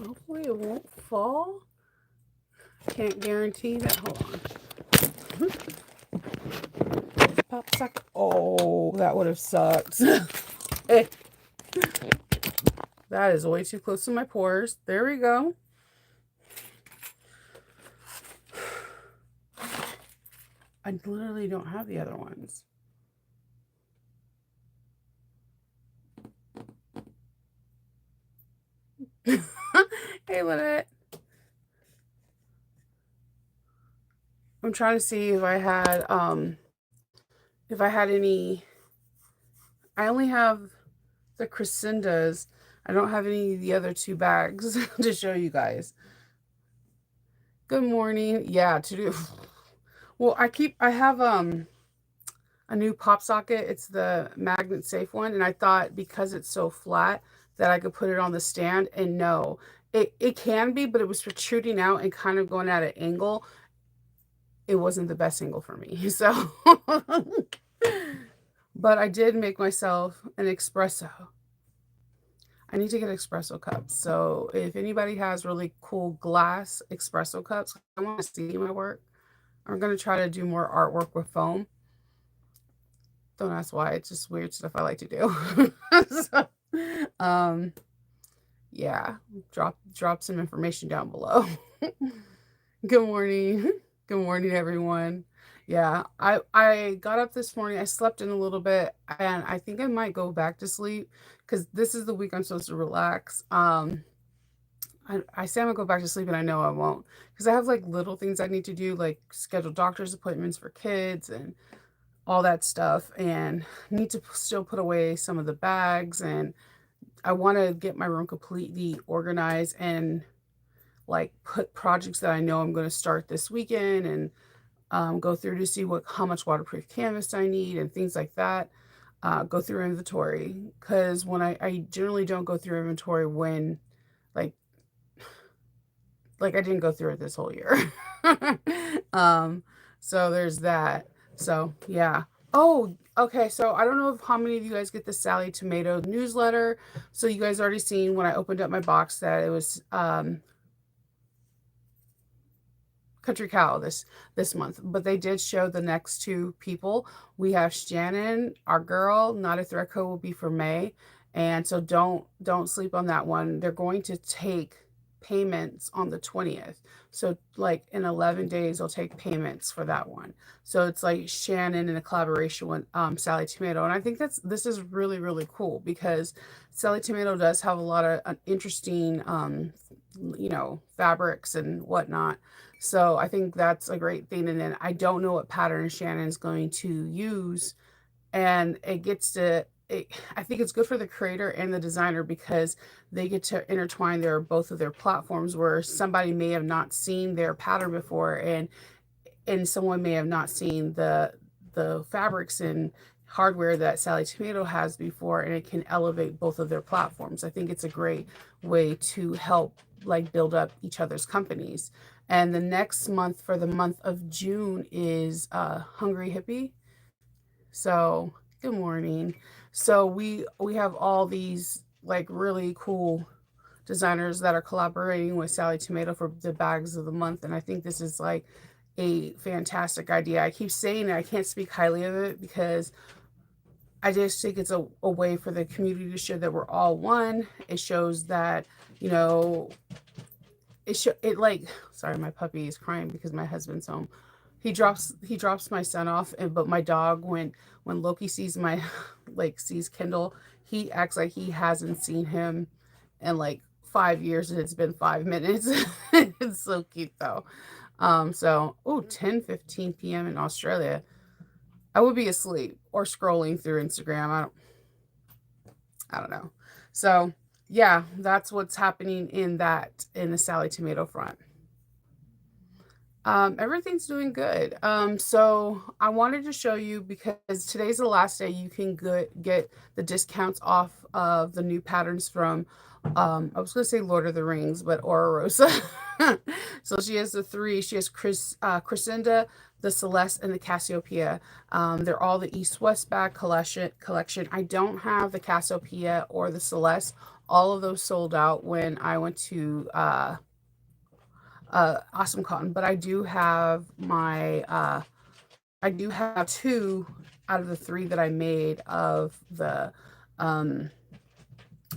Hopefully it won't fall. Can't guarantee that. Hold on. Pop suck. Oh, that would have sucked. Eh, that is way too close to my pores. There we go. I literally don't have the other ones. Hey, Lynette. I'm trying to see if I had any. I only have the Crescendas. I don't have any of the other two bags to show you guys. Good morning. Yeah, to do. Well, I have a new pop socket. It's the magnet safe one, and I thought because it's so flat that I could put it on the stand. And no, it can be, but it was protruding out and kind of going at an angle. It wasn't the best angle for me. So, but I did make myself an espresso. I need to get espresso cups. So if anybody has really cool glass espresso cups, I want to see my work. I'm gonna try to do more artwork with foam. Don't ask why. It's just weird stuff I like to do. So, um, yeah, drop some information down below. Good morning. Good morning, everyone. Yeah, I got up this morning. I slept in a little bit, and I think I might go back to sleep because this is the week I'm supposed to relax. I say I'm gonna go back to sleep, and I know I won't because I have like little things I need to do, like schedule doctor's appointments for kids and all that stuff, and need to still put away some of the bags, and I want to get my room completely organized and like put projects that I know I'm going to start this weekend and go through to see what how much waterproof canvas I need and things like that. Go through inventory because when I generally don't go through inventory when like I didn't go through it this whole year. um, so there's that. So yeah. Oh, okay. So I don't know if how many of you guys get the Sally Tomato newsletter. So you guys already seen when I opened up my box that it was Country Cow this month, but they did show the next two people. We have Shannon, our girl. Not a Threat Code will be for May, and so don't sleep on that one. They're going to take payments on the 20th. So like in 11 days they'll take payments for that one. So it's like Shannon in a collaboration with Sally Tomato. And I think this is really, really cool because Sally Tomato does have a lot of interesting fabrics and whatnot. So I think that's a great thing. And then I don't know what pattern Shannon's going to use. And it gets to, I think it's good for the creator and the designer because they get to intertwine both of their platforms where somebody may have not seen their pattern before and someone may have not seen the fabrics and hardware that Sally Tomato has before, and it can elevate both of their platforms. I think it's a great way to help like build up each other's companies. And the next month for the month of June is Hungry Hippie. So good morning. So we have all these like really cool designers that are collaborating with Sally Tomato for the bags of the month, and I think this is like a fantastic idea. I keep saying it, I can't speak highly of it because I just think it's a way for the community to show that we're all one. It shows that, you know, it like sorry, my puppy is crying because my husband's home. He drops my son off, and but my dog when Loki sees my like sees Kindle, he acts like he hasn't seen him in like 5 years and it's been 5 minutes. It's so cute though. So 10:15 p.m. in Australia. I would be asleep or scrolling through Instagram. I don't know. So yeah, that's what's happening in the Sally Tomato front. Everything's doing good. So I wanted to show you because today's the last day you can get the discounts off of the new patterns from, I was going to say Lord of the Rings, but Aura Rosa. So she has the three. She has Crescenda, the Celeste, and the Cassiopeia. They're all the East-West bag collection. I don't have the Cassiopeia or the Celeste. All of those sold out when I went to Awesome Cotton, but I do have two out of the three that I made um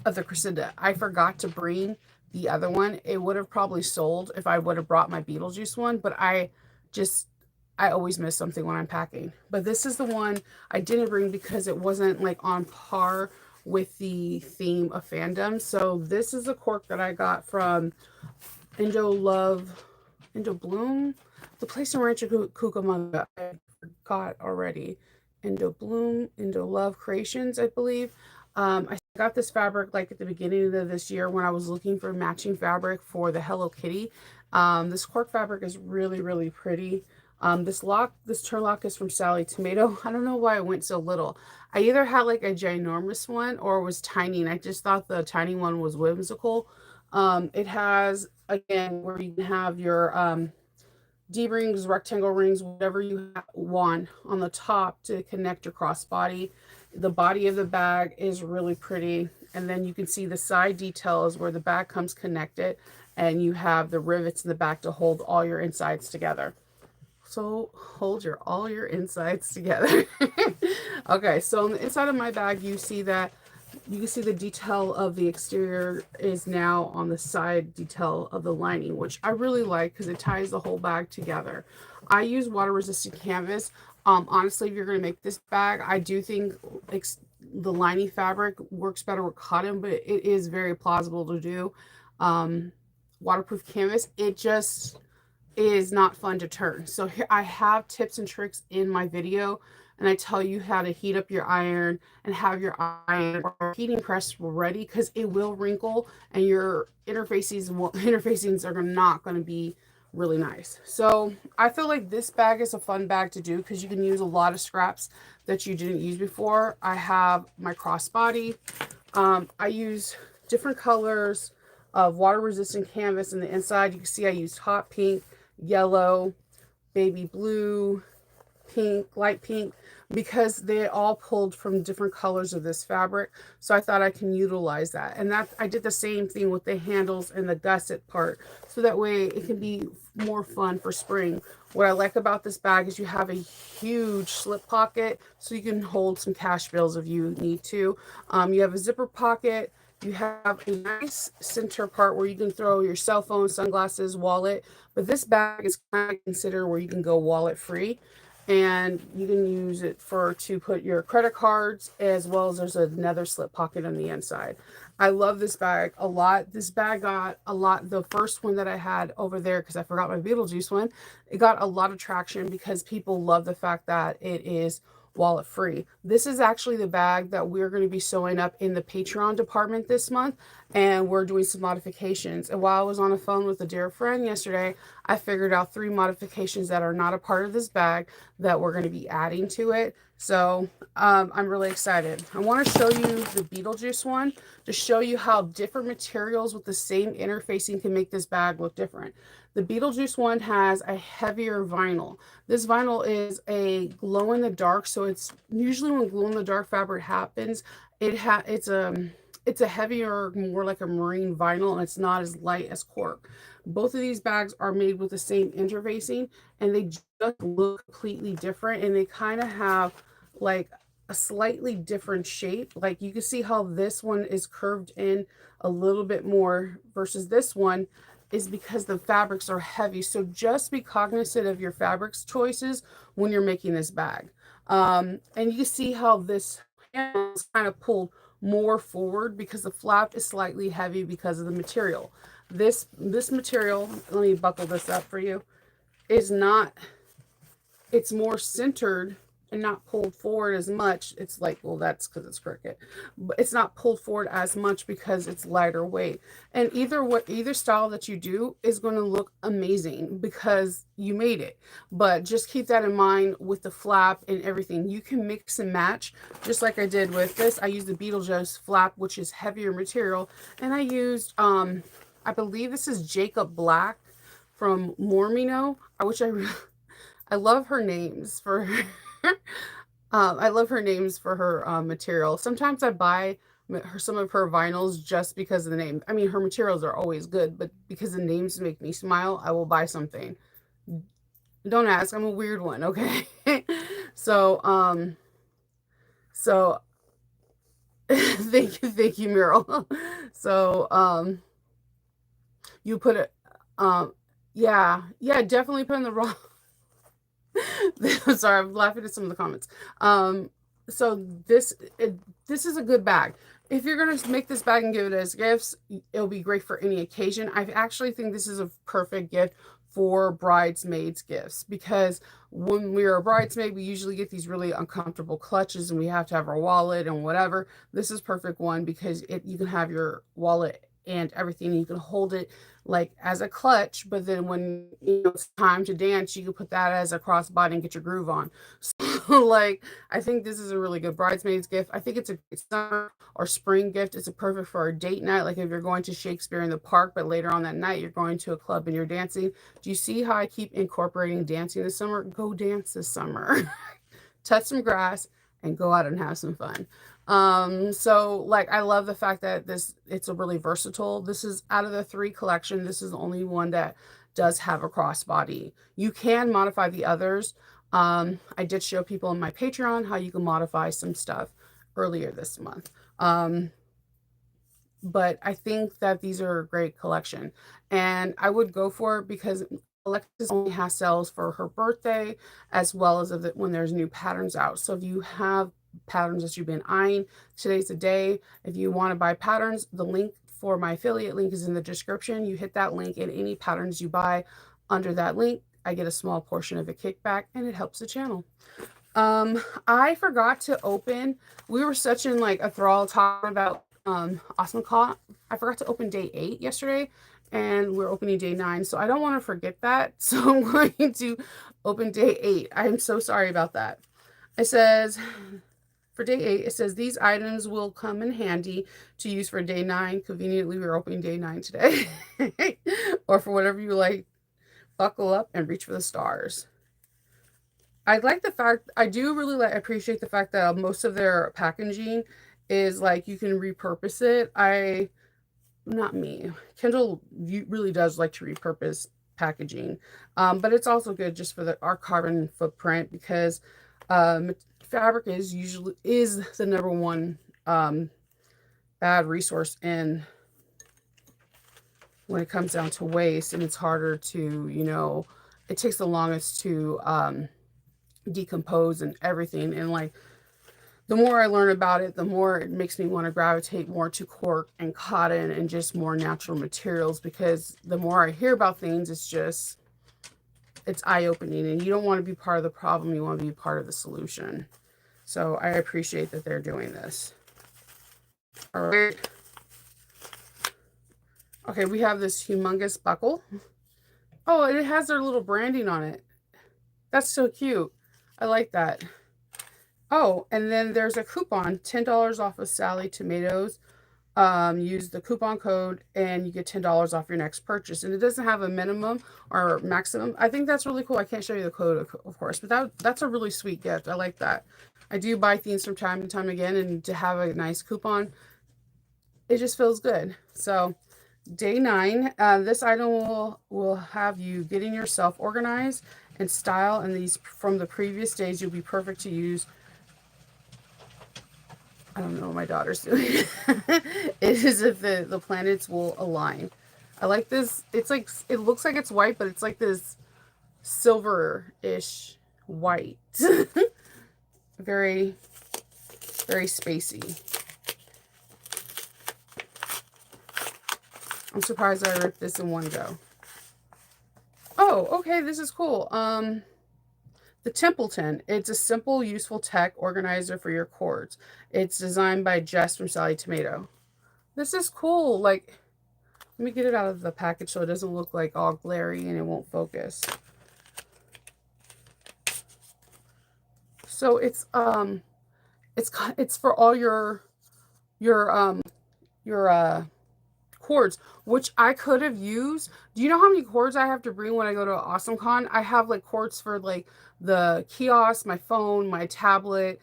of the Crescenda. I forgot to bring the other one. It would have probably sold if I would have brought my Beetlejuice one, but just I always miss something when I'm packing. But this is the one I didn't bring because it wasn't like on par with the theme of fandom. So this is a cork that I got from Indo Bloom, the place in Rancho Cucamonga. I forgot already. Indo Bloom, Indo Love Creations, I believe. I got this fabric like at the beginning of this year when I was looking for matching fabric for the Hello Kitty. This cork fabric is really, really pretty. This turn lock is from Sally Tomato. I don't know why I went so little. I either had like a ginormous one or it was tiny, and I just thought the tiny one was whimsical. It has, again, where you can have your D-rings, rectangle rings, whatever you want on the top to connect your crossbody. The body of the bag is really pretty. And then you can see the side details where the bag comes connected and you have the rivets in the back to hold all your insides together. So hold all your insides together. Okay, so on the inside of my bag, you can see the detail of the exterior is now on the side detail of the lining, which I really like because it ties the whole bag together. I use water resistant canvas. Honestly, if you're going to make this bag, I do think the lining fabric works better with cotton, but it is very plausible to do. Waterproof canvas, it just is not fun to turn. So here I have tips and tricks in my video, and I tell you how to heat up your iron and have your iron or heating press ready, because it will wrinkle and your interfacings are not going to be really nice. So I feel like this bag is a fun bag to do because you can use a lot of scraps that you didn't use before. I have my crossbody. I use different colors of water resistant canvas in the inside. You can see I used hot pink, yellow, baby blue, pink, light pink, because they all pulled from different colors of this fabric. So I thought I can utilize that. And that I did the same thing with the handles and the gusset part. So that way it can be more fun for spring. What I like about this bag is you have a huge slip pocket so you can hold some cash bills if you need to. You have a zipper pocket. You have a nice center part where you can throw your cell phone, sunglasses, wallet. But this bag is kind of considered where you can go wallet free. And you can use it to put your credit cards, as well as there's another slip pocket on the inside. I love this bag a lot. This bag got a lot. The first one that I had over there, because I forgot my Beetlejuice one, it got a lot of traction because people love the fact that it is wallet free. This is actually the bag that we're going to be sewing up in the Patreon department this month, and we're doing some modifications. And while I was on the phone with a dear friend yesterday, I figured out 3 modifications that are not a part of this bag that we're going to be adding to it. So I'm really excited. I want to show you the Beetlejuice one to show you how different materials with the same interfacing can make this bag look different. The Beetlejuice one has a heavier vinyl. This vinyl is a glow in the dark, so it's usually when glow in the dark fabric happens, it's a heavier, more like a marine vinyl, and it's not as light as cork. Both of these bags are made with the same interfacing, and they just look completely different, and they kind of have like a slightly different shape. Like you can see how this one is curved in a little bit more versus this one is because the fabrics are heavy. So just be cognizant of your fabrics choices when you're making this bag. And you can see how this handle is kind of pulled more forward because the flap is slightly heavy because of the material. This material, let me buckle this up for you, is not, it's more centered and not pulled forward as much. It's like, well, that's because it's Cricut, but it's not pulled forward as much because it's lighter weight. And either style that you do is going to look amazing because you made it. But just keep that in mind with the flap and everything. You can mix and match, just like I did with this. I used the Beetlejuice flap, which is heavier material, and I used I believe this is Jacob Black from Mormino. I wish I love her names for her. I love her names for her material. Sometimes I buy some of her vinyls just because of the name. I mean, her materials are always good, but because the names make me smile, I will buy something. Don't ask, I'm a weird one, okay? so, so thank you, Meryl. So, you put it, um, yeah, yeah, definitely put in the raw. Sorry, I'm laughing at some of the comments. So this is a good bag. If you're gonna make this bag and give it as gifts, it'll be great for any occasion. I actually think this is a perfect gift for bridesmaids gifts because when we're a bridesmaid, we usually get these really uncomfortable clutches and we have to have our wallet and whatever. This is perfect one because you can have your wallet and everything. You can hold it like as a clutch, but then when it's time to dance, you can put that as a crossbody and get your groove on. So like I think this is a really good bridesmaid's gift. I think it's a great summer or spring gift. It's a perfect for a date night, like if you're going to Shakespeare in the Park, but later on that night you're going to a club and you're dancing. Do you see how I keep incorporating dancing this summer? Go dance this summer. Touch some grass and go out and have some fun. So like I love the fact that it's a really versatile. This is out of the 3 collection, this is the only one that does have a crossbody. You can modify the others. I did show people on my Patreon how you can modify some stuff earlier this month. But I think that these are a great collection, and I would go for it because Alexis only has sales for her birthday as well as when there's new patterns out. So if you have patterns that you've been eyeing, today's the day. If you want to buy patterns, the link for my affiliate link is in the description. You hit that link, and any patterns you buy under that link, I get a small portion of a kickback, and it helps the channel. I forgot to open. We were such in like a thrall talking about Awesome Call. I forgot to open day 8 yesterday, and we're opening day 9, so I don't want to forget that. So I'm going to open day 8. I'm so sorry about that. It says for day 8, it says these items will come in handy to use for day 9. Conveniently, we're opening day 9 today, or for whatever you like. Buckle up and reach for the stars. I like the fact, I do really appreciate the fact that most of their packaging is like you can repurpose it. Not me. Kendall really does like to repurpose packaging, but it's also good just for our carbon footprint because fabric is the number one bad resource in when it comes down to waste, and it's harder to it takes the longest to decompose and everything. And like the more I learn about it, the more it makes me want to gravitate more to cork and cotton and just more natural materials, because the more I hear about things, it's eye-opening, and you don't want to be part of the problem, you want to be part of the solution. So I appreciate that they're doing this. All right. Okay, we have this humongous buckle. Oh, it has their little branding on it. That's so cute. I like that. Oh, and then there's a coupon, $10 off of Sally Tomatoes. Use the coupon code and you get $10 off your next purchase. And it doesn't have a minimum or maximum. I think that's really cool. I can't show you the code, of course, but that's a really sweet gift. I like that. I do buy things from time to time again, and to have a nice coupon, it just feels good. So day 9, this item will have you getting yourself organized and style, and these from the previous days you'll be perfect to use. I don't know what my daughter's doing. It is if the planets will align. I like this. It's like, it looks like it's white, but it's like this silver-ish white. Very, very spacey. I'm surprised I ripped this in one go. Oh, okay, this is cool. The Templeton. It's a simple, useful tech organizer for your cords. It's designed by Jess from Sally Tomato. This is cool. Like, let me get it out of the package so it doesn't look like all glary and it won't focus. So it's for all your cords, which I could have used. Do you know how many cords I have to bring when I go to AwesomeCon? I have like cords for like the kiosk, my phone, my tablet,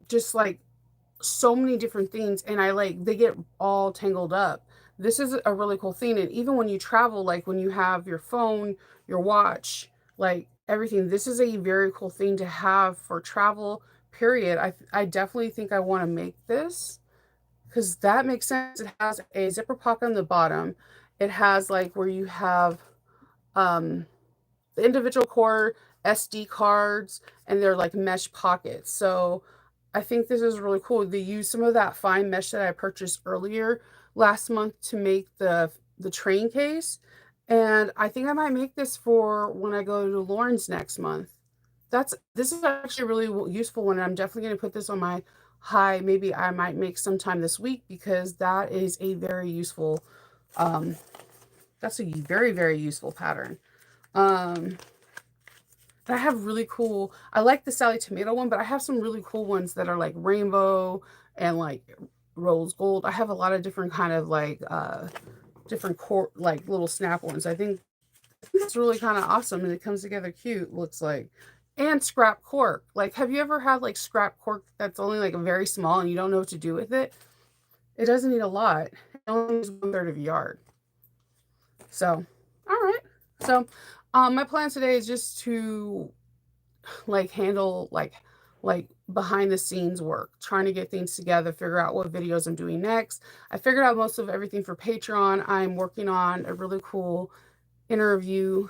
just like so many different things, and I like they get all tangled up. This is a really cool thing, and even when you travel, like when you have your phone, your watch, like everything, this is a very cool thing to have for travel. Period. I definitely think I want to make this because that makes sense. It has a zipper pocket on the bottom. It has like where you have um the individual cord, SD cards, and they're like mesh pockets. So I think this is really cool. They use some of that fine mesh that I purchased earlier last month to make the train case. And I think I might make this for when I go to Lawrence next month. This is actually a really useful one. I'm definitely going to put this on my high. Maybe I might make sometime this week because that is a very useful um that's a very, very useful pattern. Um I have really cool, I like the Sally Tomato one, but I have some really cool ones that are like rainbow and like rose gold. I have a lot of different kind of like different core like little snap ones. I think it's really kind of awesome and it comes together cute, looks like. And scrap cork. Like, have you ever had like scrap cork that's only like very small and you don't know what to do with it? It doesn't need a lot. It only needs 1/3 of a yard. So, all right. So, my plan today is just to like handle like behind the scenes work, trying to get things together, figure out what videos I'm doing next. I figured out most of everything for Patreon. I'm working on a really cool interview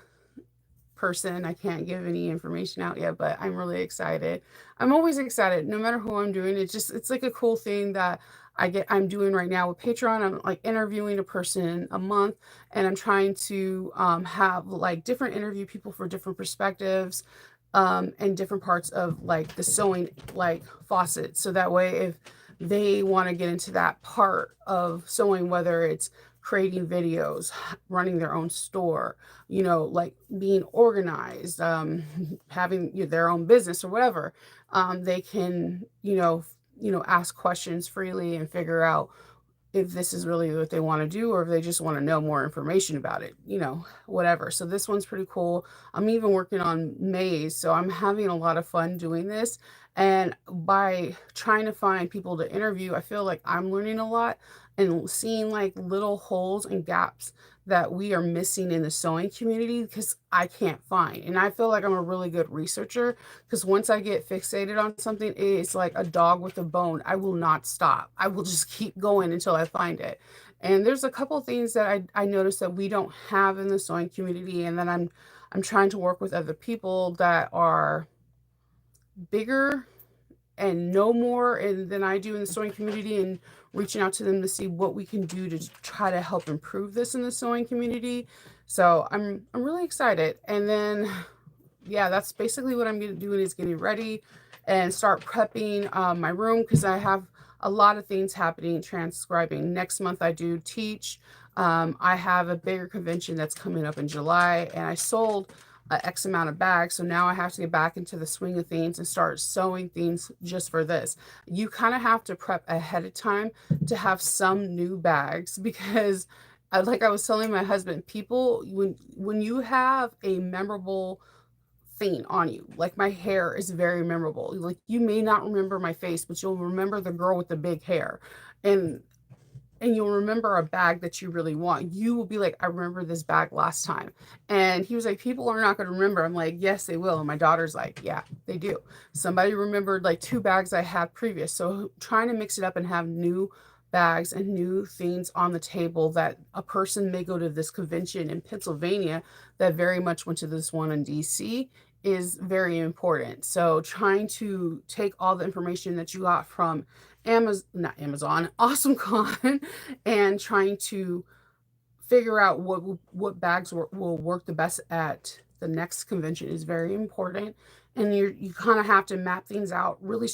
person. I can't give any information out yet, but I'm really excited. I'm always excited, no matter who I'm doing. It's like a cool thing that I'm doing right now with Patreon. I'm like interviewing a person a month, and I'm trying to have like different interview people for different perspectives, and different parts of like the sewing like faucet. So that way, if they want to get into that part of sewing, whether it's creating videos, running their own store, like being organized, having their own business or whatever, they can, ask questions freely and figure out if this is really what they want to do or if they just want to know more information about it, whatever. So this one's pretty cool. I'm even working on Maze, so I'm having a lot of fun doing this. And by trying to find people to interview, I feel like I'm learning a lot and seeing like little holes and gaps that we are missing in the sewing community because I can't find. And I feel like I'm a really good researcher because once I get fixated on something, it's like a dog with a bone. I will not stop. I will just keep going until I find it. And there's a couple of things that I noticed that we don't have in the sewing community, and then I'm trying to work with other people that are bigger and know more than I do in the sewing community, and reaching out to them to see what we can do to try to help improve this in the sewing community. So I'm really excited. And then yeah, that's basically what I'm gonna doing is getting ready and start prepping my room because I have a lot of things happening transcribing. Next month I do teach. I have a bigger convention that's coming up in July, and I sold X amount of bags. So now I have to get back into the swing of things and start sewing things just for this. You kind of have to prep ahead of time to have some new bags because like I was telling my husband, people, when you have a memorable thing on you, like my hair is very memorable. Like you may not remember my face, but you'll remember the girl with the big hair. And you'll remember a bag that you really want. You will be like, I remember this bag last time. And he was like, people are not going to remember. I'm like, yes, they will. And my daughter's like, yeah, they do. Somebody remembered like 2 bags I had previous. So trying to mix it up and have new bags and new things on the table that a person may go to this convention in Pennsylvania that very much went to this one in DC is very important. So trying to take all the information that you got from Amazon, not Amazon, AwesomeCon, and trying to figure out what bags will work the best at the next convention is very important, and you kind of have to map things out really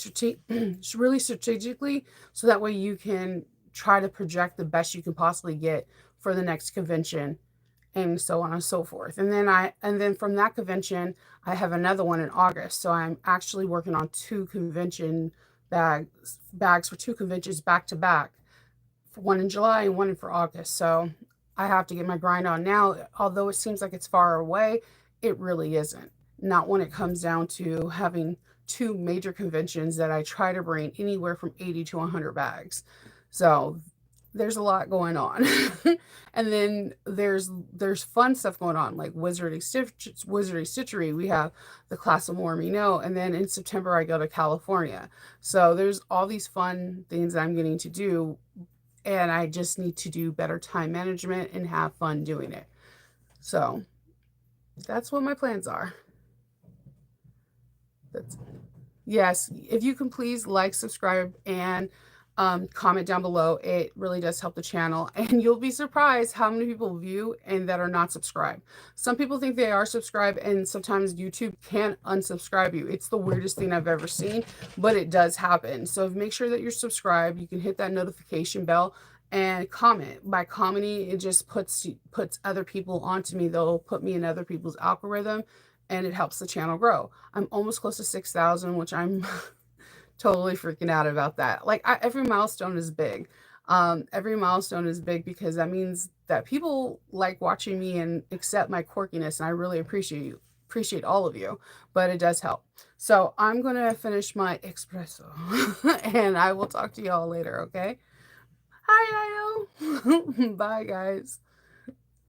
really strategically, so that way you can try to project the best you can possibly get for the next convention, and so on and so forth. And then from that convention, I have another one in August. So I'm actually working on two convention bags for two conventions back to back, one in July and one for August. So I have to get my grind on now. Although it seems like it's far away, it really isn't. Not when it comes down to having two major conventions that I try to bring anywhere from 80 to 100 bags. So there's a lot going on. And then there's fun stuff going on, like Wizardry Stitchery. We have the Class of More Me Know, and then in September I go to California. So there's all these fun things that I'm getting to do, and I just need to do better time management and have fun doing it. So that's what my plans are. That's Yes, if you can please like, subscribe, and comment down below. It really does help the channel, and you'll be surprised how many people view and that are not subscribed. Some people think they are subscribed, and sometimes YouTube can't unsubscribe you. It's the weirdest thing I've ever seen, but it does happen. So make sure that you're subscribed. You can hit that notification bell and comment. By commenting, it just puts other people onto me. They'll put me in other people's algorithm, and it helps the channel grow. I'm almost close to 6,000, which I'm totally freaking out about that. Like, every milestone is big. Every milestone is big because that means that people like watching me and accept my quirkiness, and I really appreciate all of you, but it does help. So I'm gonna finish my espresso and I will talk to y'all later, okay? Hi, Io. Bye, guys.